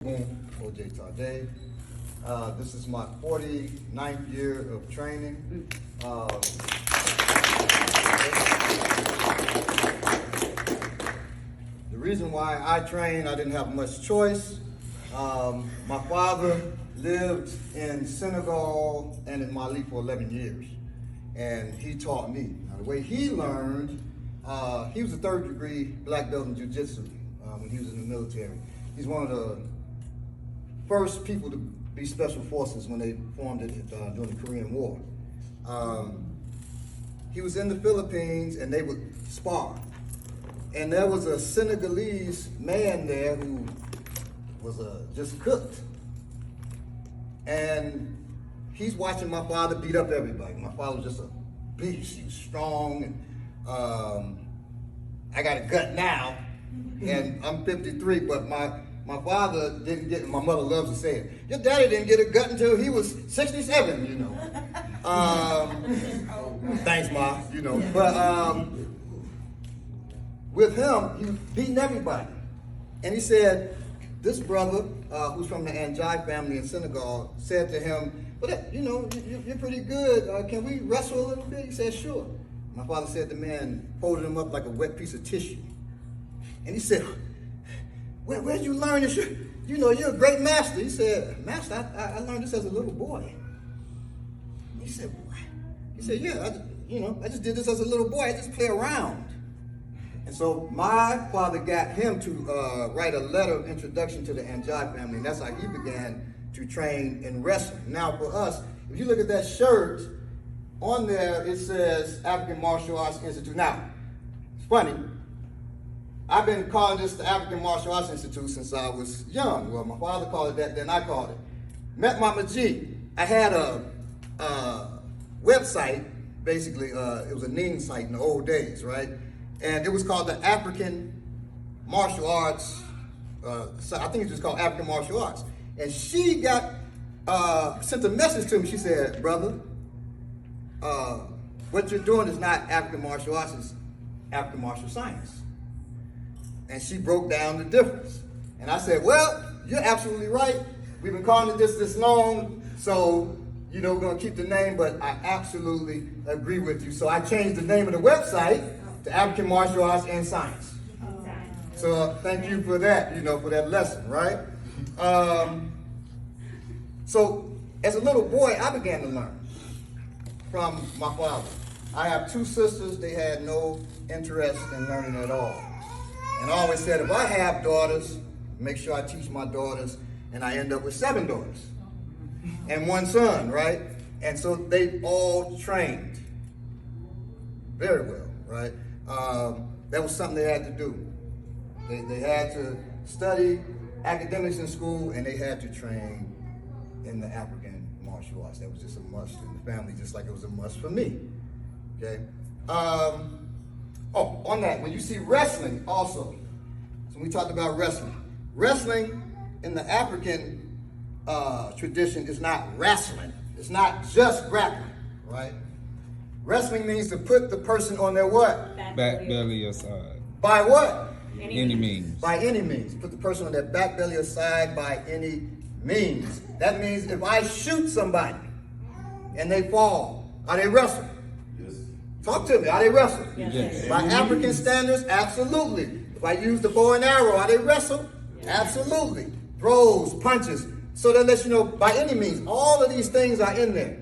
OJ Tade. This is my 49th year of training. The reason why I trained, I didn't have much choice. My father lived in Senegal and in Mali for 11 years, and he taught me. Now, the way he learned, he was a third-degree black belt in jiu-jitsu when he was in the military. He's one of the first people to be special forces when they formed it during the Korean War. He was in the Philippines and they would spar. And there was a Senegalese man there who was just cooked. And he's watching my father beat up everybody. My father was just a beast. He was strong. And, I got a gut now, and I'm 53, but my father didn't get, my mother loves to say it, your daddy didn't get a gut until he was 67, you know. Thanks, Ma, you know. But with him, he was beating everybody. And he said, this brother, who's from the Anjai family in Senegal, said to him, well, you know, you're pretty good. Can we wrestle a little bit? He said, sure. My father said the man folded him up like a wet piece of tissue. And he said, where'd you learn this? You know, you're a great master. He said, master, I learned this as a little boy. He said, what? He said, yeah, I just did this as a little boy. I just play around. And so my father got him to write a letter of introduction to the Anjai family, and that's how he began to train in wrestling. Now for us, if you look at that shirt, on there it says African Martial Arts Institute. Now, it's funny, I've been calling this the African Martial Arts Institute since I was young. Well, my father called it that, then I called it. Met Mama G. I had a website, basically, it was a Ning site in the old days, right? And it was called the African Martial Arts, I think it's just called African Martial Arts. And she sent a message to me. She said, brother, what you're doing is not African martial arts, it's African martial science. And she broke down the difference. And I said, well, you're absolutely right. We've been calling it this long, so we're gonna keep the name, but I absolutely agree with you. So I changed the name of the website to African Martial Arts and Science. So thank you for that, for that lesson, right? So as a little boy, I began to learn from my father. I have two sisters. They had no interest in learning at all. And I always said, if I have daughters, make sure I teach my daughters, and I end up with 7 daughters and 1 son, right? And so they all trained very well, right? That was something they had to do. They had to study academics in school, and they had to train in the African martial arts. That was just a must in the family, just like it was a must for me, okay? On that, when you see wrestling also, so we talked about wrestling. Wrestling in the African tradition is not wrestling. It's not just grappling, right? Wrestling means to put the person on their what? Back belly aside. By what? Any means. By any means. Put the person on their back belly aside by any means. That means if I shoot somebody and they fall, are they wrestling? Yes. Talk to me. Are they wrestling? Yes. By African standards, absolutely. If I use the bow and arrow, are they wrestle? Yes. Absolutely. Throws, punches. So that lets you know by any means. All of these things are in there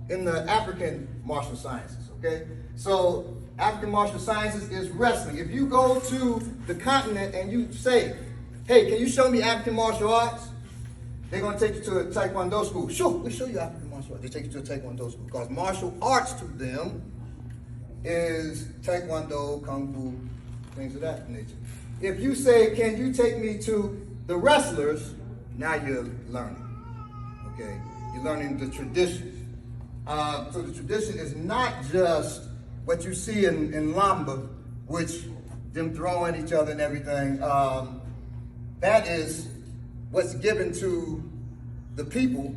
in the African martial sciences, okay? So African martial sciences is wrestling. If you go to the continent and you say, hey, can you show me African martial arts? They're gonna take you to a Taekwondo school. Sure, we'll show you African martial arts. They take you to a Taekwondo school because martial arts to them is Taekwondo, Kung Fu, things of that nature. If you say, can you take me to the wrestlers? Now you're learning, okay? You're learning the tradition. So the tradition is not just what you see in Lamba, which them throwing each other and everything. That is what's given to the people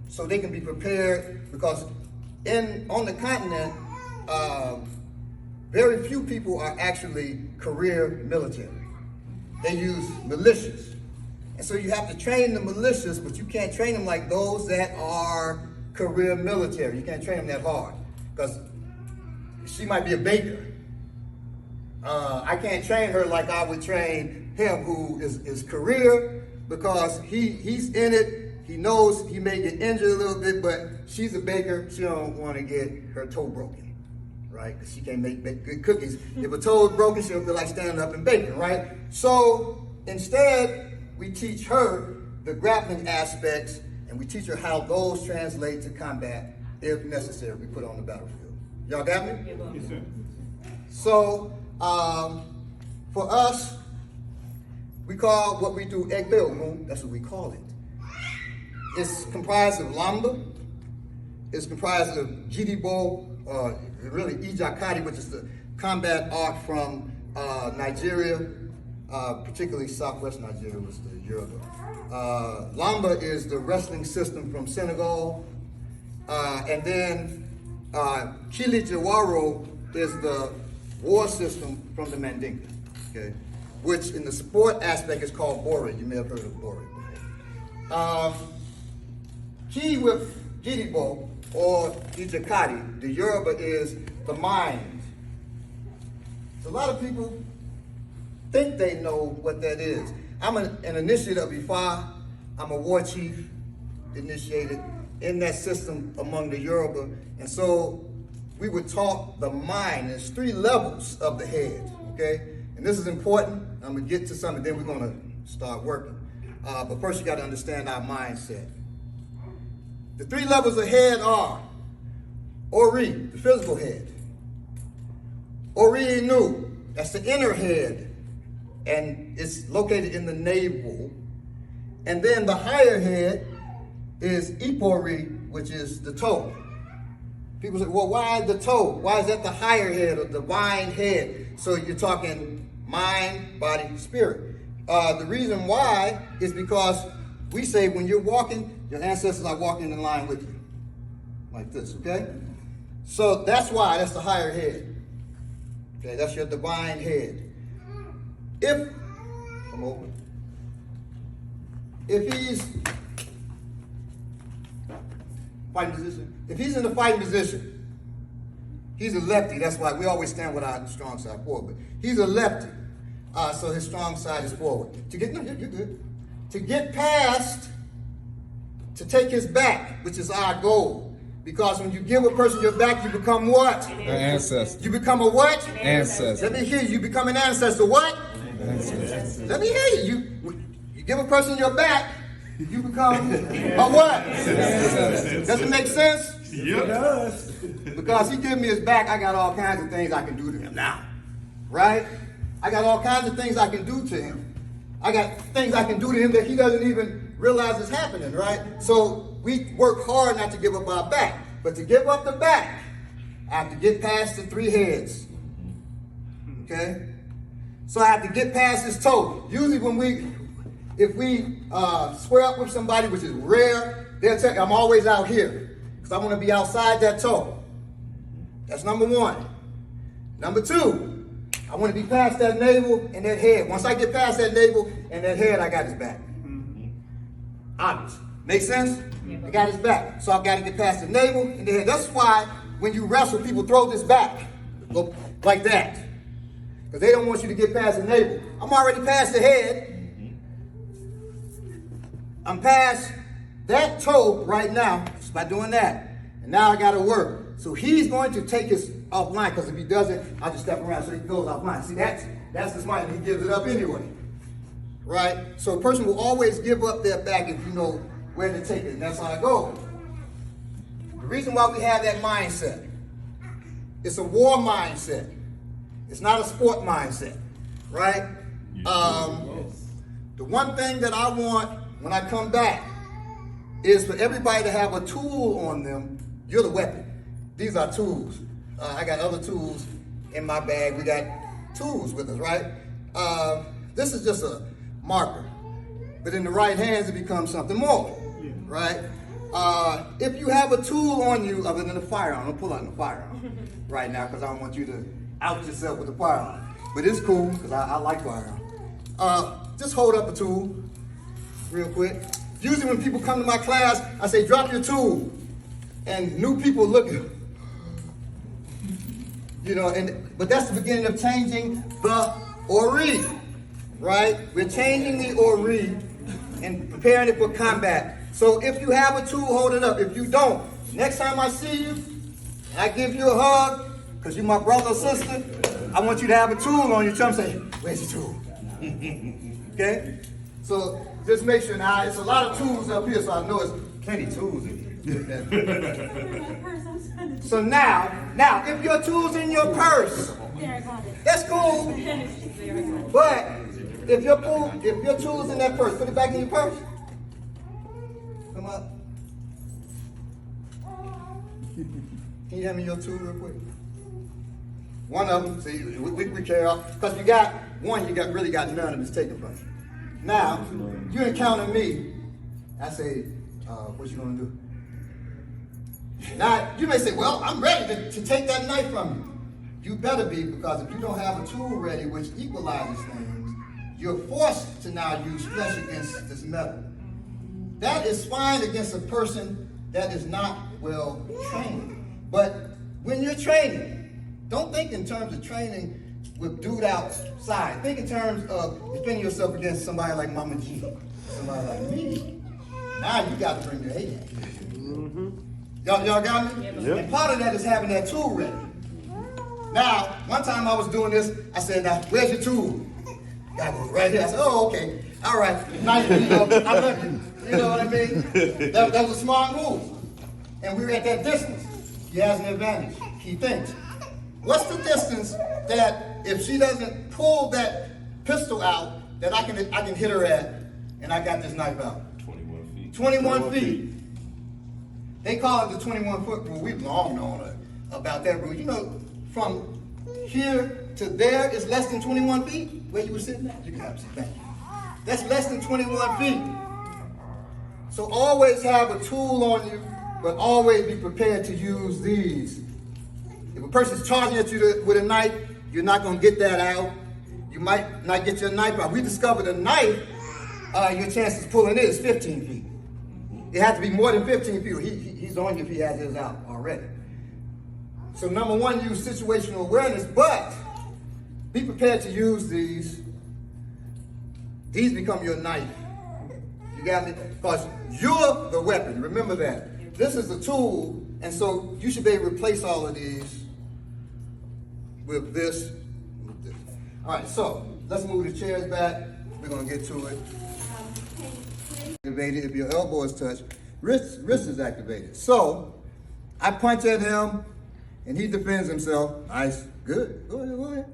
so they can be prepared, because on the continent, very few people are actually career military. They use militias. And so you have to train the militias, but you can't train them like those that are career military. You can't train them that hard, because she might be a baker. I can't train her like I would train him, who is career, because he's in it. He knows he may get injured a little bit, but she's a baker. She don't want to get her toe broken, right? Because she can't make good cookies. If a toe is broken, she'll feel like standing up and baking, right? So instead, we teach her the grappling aspects, and we teach her how those translate to combat if necessary. We put her on the battlefield. Y'all got me? Yes, sir. So for us, we call what we do evoke. That's what we call it. It's comprised of lamba. It's comprised of gidibo, really ijakari, which is the combat art from Nigeria, particularly southwest Nigeria was the Yoruba. Lamba is the wrestling system from Senegal. And then Kilijawaro is the war system from the Mandinka, okay? Which in the sport aspect is called Bori. You may have heard of Bori. Key with Gidibo or Ijakari, the Yoruba, is the mind. So a lot of people think they know what that is. I'm an initiate of Ifa. I'm a war chief initiated in that system among the Yoruba. And so we were taught the mind. There's 3 levels of the head, okay? And this is important. I'm gonna get to something, then we're gonna start working. But first you gotta understand our mindset. The 3 levels of head are Ori, the physical head. Ori Inu, that's the inner head, and it's located in the navel. And then the higher head is Ipori, which is the toe. People say, well, why the toe? Why is that the higher head or divine head? So you're talking mind, body, spirit. The reason why is because we say when you're walking, your ancestors are walking in line with you. Like this, okay? So that's why, that's the higher head. Okay, that's your divine head. Come over. If he's fighting position, if he's in the fighting position, he's a lefty. That's why we always stand with our strong side forward. But he's a lefty, so his strong side is forward. You're good. To get past, to take his back, which is our goal. Because when you give a person your back, you become what? An ancestor. You become a what? Ancestor. Let me hear you. You become an ancestor. What? Ancestor. Let me hear you. You give a person your back, you become a what? Does it make sense? Yep. It does. Because he gives me his back, I got all kinds of things I can do to him now. Right? I got all kinds of things I can do to him. I got things I can do to him that he doesn't even realize is happening, right? So we work hard not to give up our back. But to give up the back, I have to get past the 3 heads. Okay? So I have to get past his toe. Usually if we square up with somebody, which is rare, they'll tell you, I'm always out here. Because I want to be outside that toe. That's number 1. Number 2, I want to be past that navel and that head. Once I get past that navel and that head, I got his back. Obvious. Make sense? I got his back. So I've got to get past the navel and the head. That's why when you wrestle, people throw this back. Go like that. Because they don't want you to get past the navel. I'm already past the head. I'm past that toe right now just by doing that. And now I got to work. So he's going to take his offline, because if he doesn't, I'll just step around so he goes offline. See, that's the smart, and he gives it up anyway. Right? So a person will always give up their back if you know where to take it, and that's how I go. The reason why we have that mindset, it's a war mindset. It's not a sport mindset, right? The one thing that I want when I come back is for everybody to have a tool on them. You're the weapon. These are tools. I got other tools in my bag. We got tools with us, right? This is just a marker. But in the right hands, it becomes something more, right? If you have a tool on you other than a firearm, I'm pull out the firearm right now because I don't want you to out yourself with a firearm. But it's cool because I like firearms. Just hold up a tool. real quick. Usually when people come to my class, I say, drop your tool. And new people look at it. You know, but that's the beginning of changing the ori, right? We're changing the ori and preparing it for combat. So if you have a tool, hold it up. If you don't, next time I see you, I give you a hug, because you're my brother or sister, I want you to have a tool on your chum. Say, where's your tool? Okay? So just make sure. Now, it's a lot of tools up here, so I know it's plenty of tools in here. So now, if your tool's in your purse, that's cool. But if your tool's in that purse, put it back in your purse. Come up. Can you hand me your tool real quick? One of them, see, we carry off. Because you got one, you really got none of it's taken from you. Now, you encounter me, I say, what you gonna do? Now, you may say, well, I'm ready to take that knife from you. You better be, because if you don't have a tool ready, which equalizes things, you're forced to now use flesh against this metal. That is fine against a person that is not well trained. But when you're training, don't think in terms of training with dude outside. Think in terms of defending yourself against somebody like Mama G, somebody like me. Now you got to bring your A game. Y'all got me? Yep. And part of that is having that tool ready. Now, one time I was doing this, I said, now, where's your tool? Gotta go right here. I said, oh, okay. All right. Nice, I love you. You know what I mean? That was a smart move. And we were at that distance. She has an advantage. Key things. What's the distance that if she doesn't pull that pistol out, that I can hit her at, and I got this knife out? 21 feet. 21 feet. They call it the 21-foot rule. We've long known about that rule. You know, from here to there is less than 21 feet. Where you were sitting at? You can have a seat. Thank you. That's less than 21 feet. So always have a tool on you, but always be prepared to use these. If a person's charging at you with a knife, you're not going to get that out. You might not get your knife out. We discovered a knife, your chances of pulling it is 15 feet. It has to be more than 15 feet. He's on you if he has his out already. So number one, use situational awareness, but be prepared to use these. These become your knife. You got me? Because you're the weapon. Remember that. This is the tool, and so you should be able to replace all of these with this. All right, so let's move the chairs back. We're going to get to it. Activated. If your elbow is touched, wrist is activated. So I punch at him, and he defends himself. Nice. Good. Go ahead.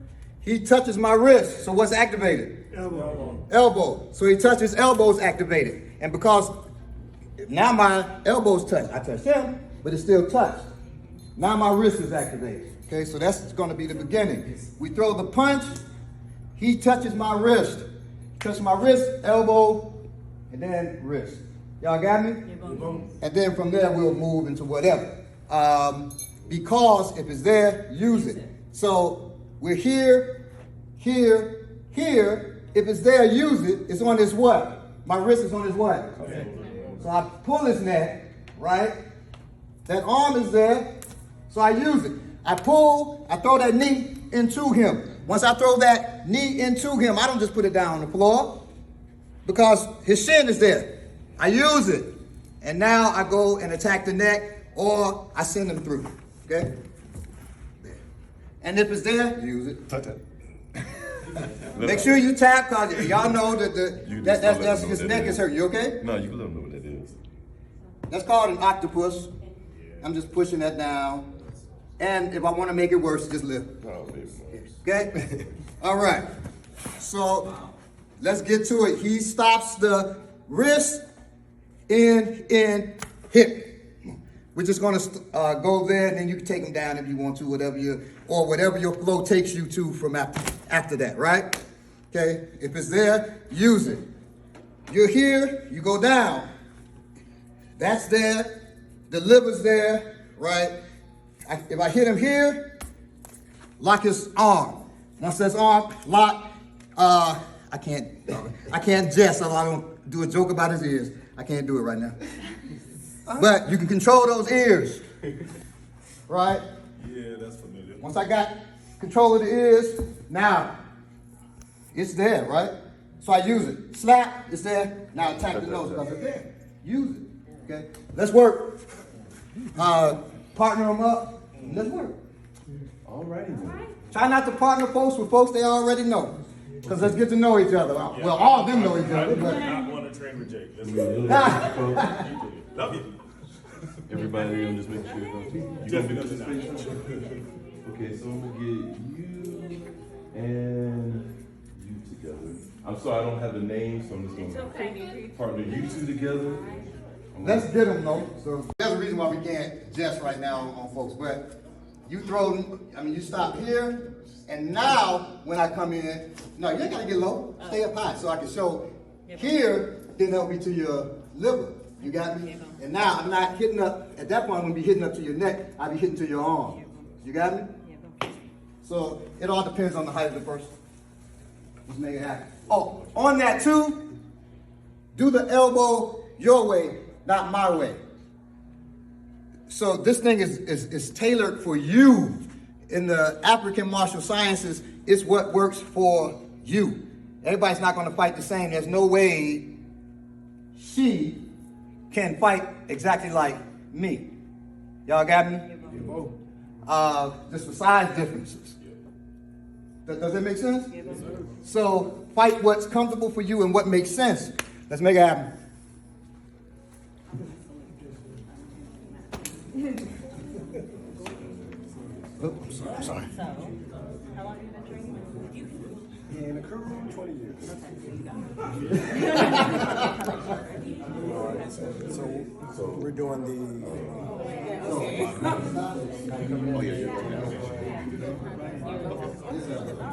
He touches my wrist. So what's activated? Elbow. So he touches elbows activated. And because now my elbow's touched, I touched him, but it's still touched. Now my wrist is activated. Okay, so that's going to be the beginning. We throw the punch. He touches my wrist. Touch my wrist, elbow, and then wrist. Y'all got me? And then from there we'll move into whatever. Because if it's there, use it. So we're here, here, here. If it's there, use it. It's on this what? My wrist is on this what? Okay. So I pull his neck, right? That arm is there, so I use it. I pull, I throw that knee into him. Once I throw that knee into him, I don't just put it down on the floor because his shin is there. I use it. And now I go and attack the neck or I send him through, okay? There. And if it's there, use it. Make sure you tap because y'all know that his neck is hurt. You okay? No, you can let them know what that is. That's called an octopus. I'm just pushing that down. And if I want to make it worse, just lift. Oh, okay? All right. So let's get to it. He stops the wrist in hip. We're just going to go there, and then you can take him down if you want to, whatever your flow takes you to from after that, right? Okay. If it's there, use it. You're here, you go down. That's there. The liver's there, right? If I hit him here, lock his arm. Once that's arm, lock, I can't jest, although I don't do a joke about his ears. I can't do it right now. But you can control those ears, right? Yeah, that's familiar. Once I got control of the ears, now it's there, right? So I use it. Slap, it's there. Now attack the nose because it's there. Use it, okay? Let's work. Partner them up. Let's work. Alrighty. Try not to partner folks with folks they already know. Because let's get to know each other. Well, all of them know each other, but... Not want to train with Jake. Let's go. Love you. Everybody, I'm just making sure. You Definitely not. Okay, so I'm gonna get you and you together. I'm sorry, I don't have the name, so I'm just gonna partner you two together. Let's get them, though. So there's a reason why we can't jest right now on folks, but you you stop here, and now when I come in, no, you ain't gotta get low. Stay up high so I can show here, then help me to your liver. You got me? And now I'm not hitting up, at that point I'm gonna be hitting up to your neck, I'll be hitting to your arm. You got me? So it all depends on the height of the person. Let's make it happen. Oh, on that too, do the elbow your way, not my way. So this thing is tailored for you. In the African martial sciences, it's what works for you. Everybody's not going to fight the same. There's no way she can fight exactly like me. Y'all got me? Just for size differences. Does that make sense? So fight what's comfortable for you and what makes sense. Let's make it happen. Oops, I'm sorry. So, how long have you been training? In the crew, 20 years. So we're doing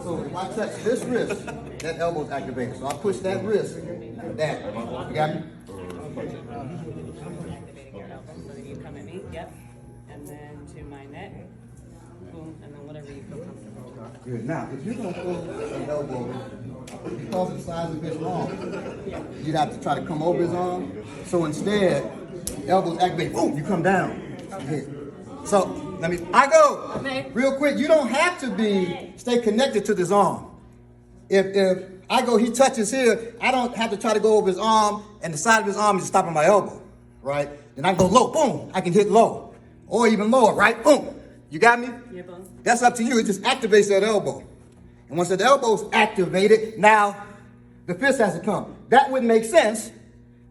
So if I touch this wrist, that elbow's activated. So I push that wrist, that. You got me? Activating your elbow so that you come at me. Yep. And then to my neck. Boom. And then whatever you feel comfortable. Good. Now, if you're going to pull an elbow, because of the size of his arm, you'd have to try to come over his arm. So instead, elbows activate. Boom, you come down. Okay. So I go. Real quick, you don't have to stay connected to this arm. If I go, he touches here, I don't have to try to go over his arm, and the side of his arm is stopping my elbow, right? Then I go low, boom, I can hit low. Or even lower, right? Boom. You got me? Yeah, boom. That's up to you. It just activates that elbow. And once that elbow's activated, now the fist has to come. That wouldn't make sense.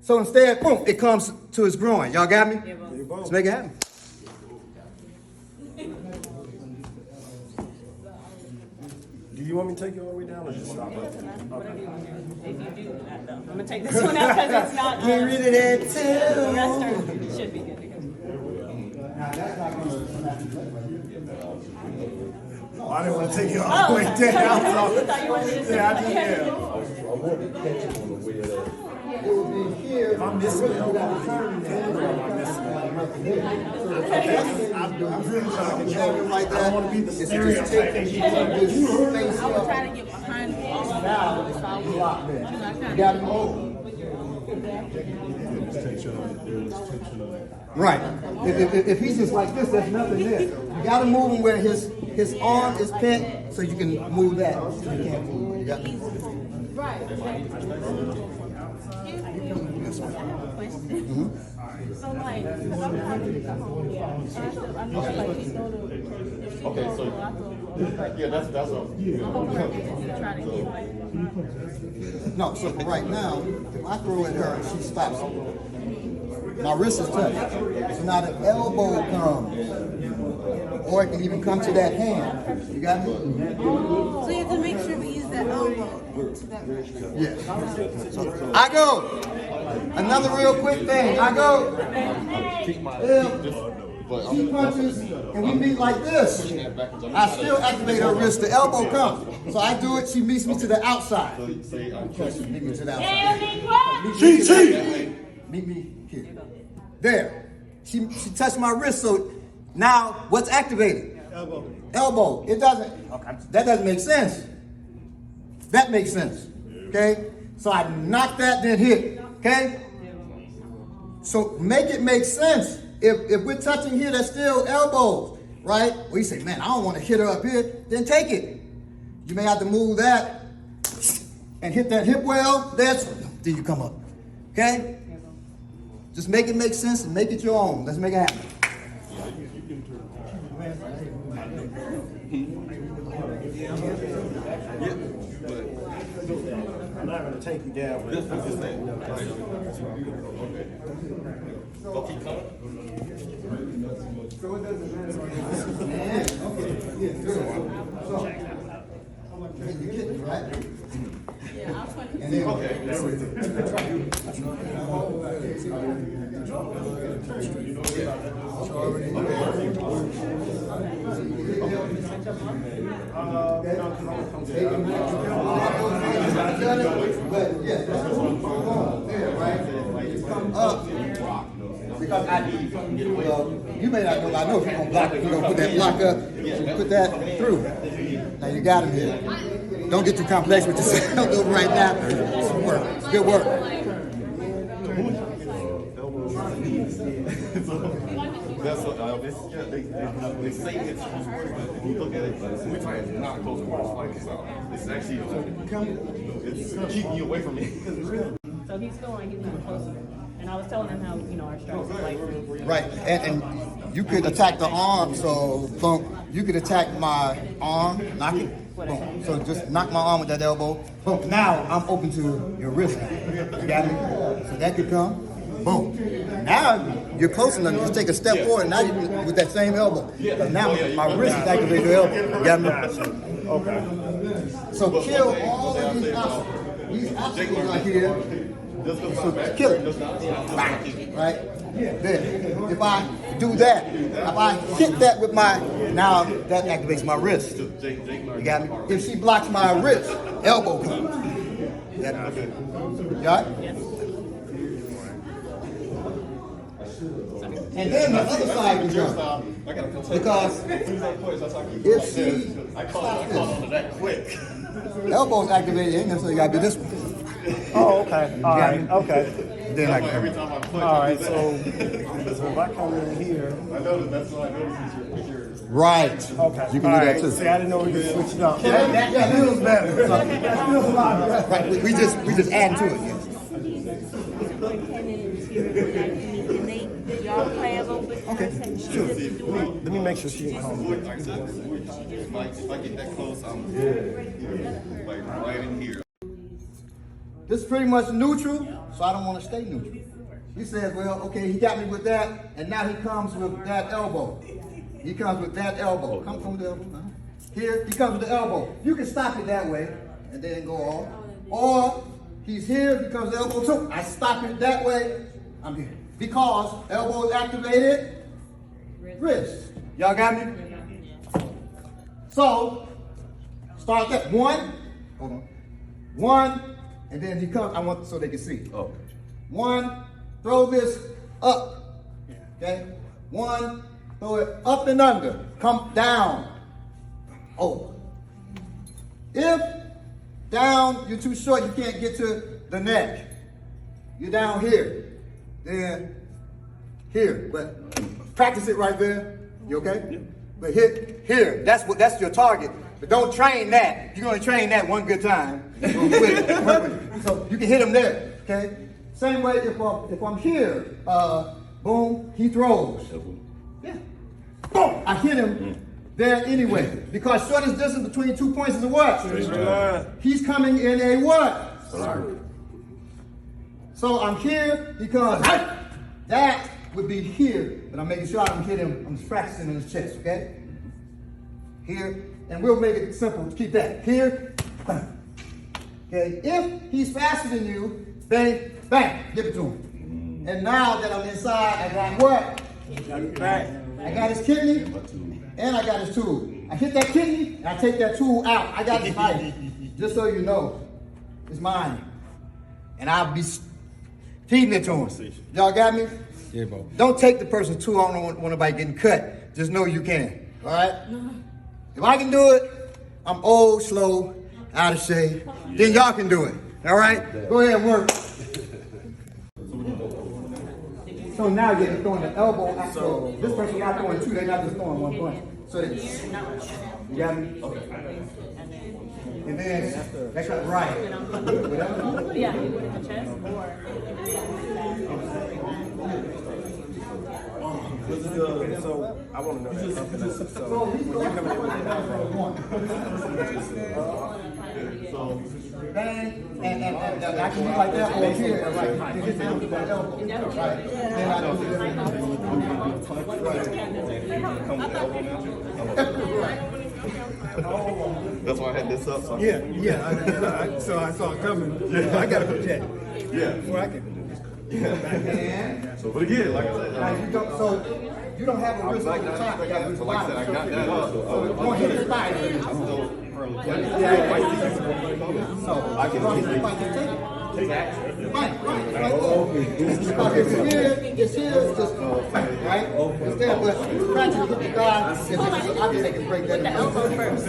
So instead, boom, it comes to his groin. Y'all got me? Yeah, boom. Let's make it happen. Do you want me to take you all the way down or just stop right there? Whatever you want to do. If you do that, though. I'm going to take this one out because it's not. Get rid of that The rest too. should be good to go. Now that's not gonna I didn't want to take you all the way down. So, Thought you wanted to do yeah, I something. did, yeah. I want to catch it on the way of that. it would be here. If I'm missing it, I'm really trying to control it. Like I that. don't want to be the It's just stereotype. taking this space I was up. trying to get behind all of Now, it. So I was block there. You got him over. Right. If he's just like this, there's nothing there. You got to move him where his arm is bent, so you can move that. So you can't move. You got right. Excuse me. I have a question. So like, because I'm having to come home, and I know like you know the Okay, so yeah, that's what. try to get No, so for right now, if I throw at her and she stops, my wrist is touched. So now the elbow comes. Or it can even come to that hand. You got me? So you have to make sure we use that elbow to that right. Yeah. So I go. Another real quick thing. I go. If she punches and we meet like this, I still activate her wrist. The elbow comes. So I do it. She meets me to the outside. Meet me to the outside. Meet me here. There. She touched my wrist. So now what's activated? Elbow. It doesn't. Okay. That doesn't make sense. That makes sense. okay? So I knock that, then hit, okay? So make it make sense. If we're touching here, that's still elbows, right? Well, you say, man, I don't want to hit her up here, then take it. You may have to move that and hit that hip well, then you come up, okay? Just make it make sense and make it your own. Let's make it happen. I'm not gonna take you down. You get it, right? Yeah, I'll put And then, but yeah, that's cool. There, right? Come up. Because you may not know, I know if you're gonna block it, you're gonna put that block up, so put that through. Now you got him here. Don't get too complex with yourself right now. It's work. It's good work. That's what they say it's close words, but if you look at it, we're trying to not close words like this out. It's actually it's keeping you away from me. So he's going closer. And I was telling him how, our strikes are like. Right, and you could attack the arm, so boom. You could attack my arm, knock it, boom. So just knock my arm with that elbow, boom. Now I'm open to your wrist. You got me? So that could come, boom. Now you're close enough. Just take a step forward. Now you with that same elbow. Now my wrist is activating the elbow. You got me? Okay. So kill all of these obstacles. These obstacles are here. So kill it. Bang. Right? Then, if I do that, if I hit that with now that activates my wrist. You got me? If she blocks my wrist, elbow comes. You got it? And then the other side can jump. Because if she stops this, elbow's activated, ain't necessarily gotta be this one. Oh, okay. All right. Okay. Then I can. Every time I play, All right. So if I come in here, I noticed that's what I noticed with your Right. okay. You can All do that right. too. See, I didn't know we could switch it up. That feels better. That feels a lot better. Right. We just add to it. Yes. Okay. Sure. Let me make sure she can come. like I said, if I get that close, I'm like right in here. This is pretty much neutral, so I don't want to stay neutral. He says, well, okay, he got me with that, and now he comes with that elbow. He comes with that elbow. Come with the elbow. Uh-huh. Here, he comes with the elbow. You can stop it that way, and then go off. Or he's here, he comes with the elbow too. I stop it that way, I'm here. Because elbow is activated, wrist. Y'all got me? So, start that. One, hold on. One, and then he comes, I want so they can see. Oh. One, throw this up. Okay? One, throw it up and under. Come down. Over. If down, you're too short, you can't get to the neck. You're down here. Then here. But practice it right there. You okay? Yeah. But hit here. That's your target. But don't train that. You're gonna train that one good time. So you can hit him there. Okay? Same way if I'm here, boom, he throws. Yeah. Boom! I hit him there anyway. Because shortest distance between 2 points is a what? He's coming in a what? So I'm here because that would be here, but I'm making sure I don't hit him. I'm just practicing in his chest, okay? Here, and we'll make it simple. Keep that. Here, bang. Okay, if he's faster than you, bang, bang, give it to him. And now that I'm inside, I got what? I got his kidney, and I got his tool. I hit that kidney, and I take that tool out. I got his life. Just so you know, it's mine. And I'll be feeding it to him. Y'all got me? Yeah, bro. Don't take the person's tool. I don't want nobody getting cut. Just know you can. All right? If I can do it, I'm old, slow, out of shape. Then y'all can do it. All right, go ahead and work. So now you're throwing the elbow out. So this person not throwing two, they're not just throwing one punch. So they, you got me? And then that's right. Yeah, you put it in the chest or. So I want to know that. So when you come in with that Bang, and I can do like that over here, right? To hit them with that elbow, right? Then I do That's why I had this up. So So I saw it coming. Yeah. I got to protect. Yeah. Before I can do this. And So, but again, like I said, now you don't, so you don't have a wrist on the top. You got so like I said, I got that up. So it's going to hit his thigh. So I can take action. Right there. It's here, just, right? It's there, but practice with the guy, I can take a break. The elbow first.